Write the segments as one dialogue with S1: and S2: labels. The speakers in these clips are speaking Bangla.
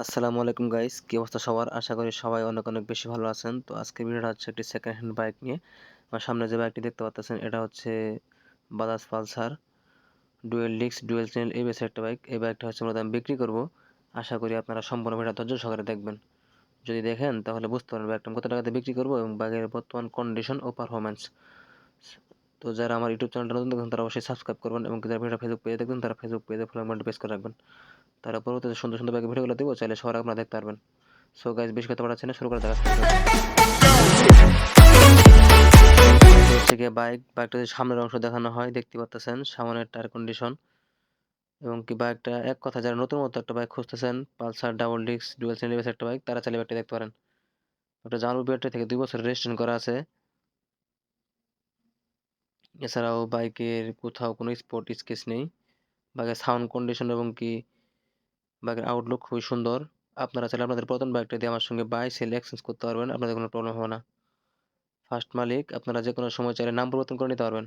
S1: আসসালামু আলাইকুম গাইস, কি অবস্থা সবার? আশা করি সবাই অনেক অনেক বেশি ভালো আছেন। তো আজকে ভিডিওটা হচ্ছে একটি সেকেন্ড হ্যান্ড বাইক নিয়ে। আমার সামনে যে বাইকটি দেখতে পাচ্ছেন এটা হচ্ছে Bajaj Pulsar dual disc dual channel ABS একটা বাইক। এই বাইকটা হচ্ছে মূলত আমি বিক্রি করব। আশা করি আপনারা সম্পূর্ণ ভিডিও ধৈর্য সহকারে দেখবেন। যদি দেখেন তাহলে বুঝতে পারবেন বাইকটা কত টাকাতে বিক্রি করব এবং বাইকের বর্তমান কন্ডিশন ও পারফরম্যান্স। তো যারা আমার ইউটিউব চ্যানেলটা নতুন দেখবেন তারা অবশ্যই সাবস্ক্রাইব করবেন এবং যারা ভিডিওটা ফেসবুক পেজে দেখবেন তারা ফেসবুক পেজে ফলো বাটনটি প্রেস করে রাখবেন। তারা পরবর্তীতে সুন্দর সুন্দর বাইকের ভিডিওগুলো দেবো, চাইলে সবার আগে আপনারা দেখতে পারবেন। সো গাইস, বেশি কথা বাড়াচ্ছি না, শুরু করা যাক আজকের ভিডিওটা। এটা হচ্ছে গিয়ে বাইকটা যদি সামনের অংশ দেখানো হয়, দেখতে পাচ্ছেন সামনের টায়ার কন্ডিশন এবং কি বাইকটা এক কথা যারা নতুন মতো একটা বাইক খুঁজতেছেন, Pulsar double disc dual channel একটা বাইক, তারা চাইলে বাইকটা দেখতে পারেন। ওটা জামালপুর বিআরটি থেকে 2 বছর রেজিস্ট্রেশন করা আছে। এছাড়াও বাইকের কোথাও কোনো স্পট স্কেচ নেই। বাইকের সাউন্ড কন্ডিশন এবং কি বাইকের আউটলুক খুবই সুন্দর। আপনারা চাইলে আপনাদের পুরাতন বাইকটা দিয়ে আমার সঙ্গে বাই সেল এক্সচেঞ্জ করতে পারবেন, আপনাদের কোনো প্রবলেম হবে না। ফার্স্ট মালিক, আপনারা যে কোনো সময় চাইলে নাম পরিবর্তন করে নিতে পারবেন।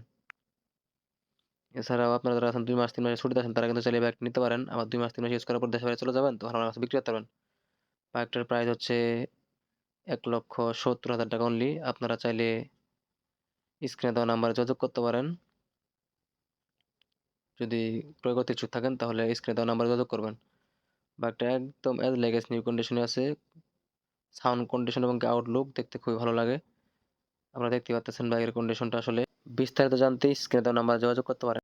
S1: এছাড়াও আপনারা যারা আছেন 2 মাস 3 মাসের ছুটিতে আছেন তারা কিন্তু চাইলে বাইক নিতে পারেন। আবার 2 মাস 3 মাস ইউজ করার পর দেশের বাইরে চলে যাবেন, তখন আমার কাছে বিক্রি করতে পারবেন। বাইকটার প্রাইস হচ্ছে 1,70,000 টাকা অনলি। আপনারা চাইলে স্ক্রিনে দেওয়া নাম্বারে যোগাযোগ করতে পারেন। যদি ক্রয় করতে ইচ্ছুক থাকেন তাহলে স্ক্রিনে দেওয়া নাম্বারে যোগাযোগ করবেন। বাইকটা একদম অ্যাজ লেগেস নিউ কন্ডিশনে আছে। সাউন্ড কন্ডিশন এবং আউটলুক দেখতে খুবই ভালো লাগে। আপনারা দেখতে পাচ্ছেন বাইকের কন্ডিশনটা আসলে। বিস্তারিত জানতে স্ক্রিনে দেওয়া নাম্বারে যোগাযোগ করতে পারেন।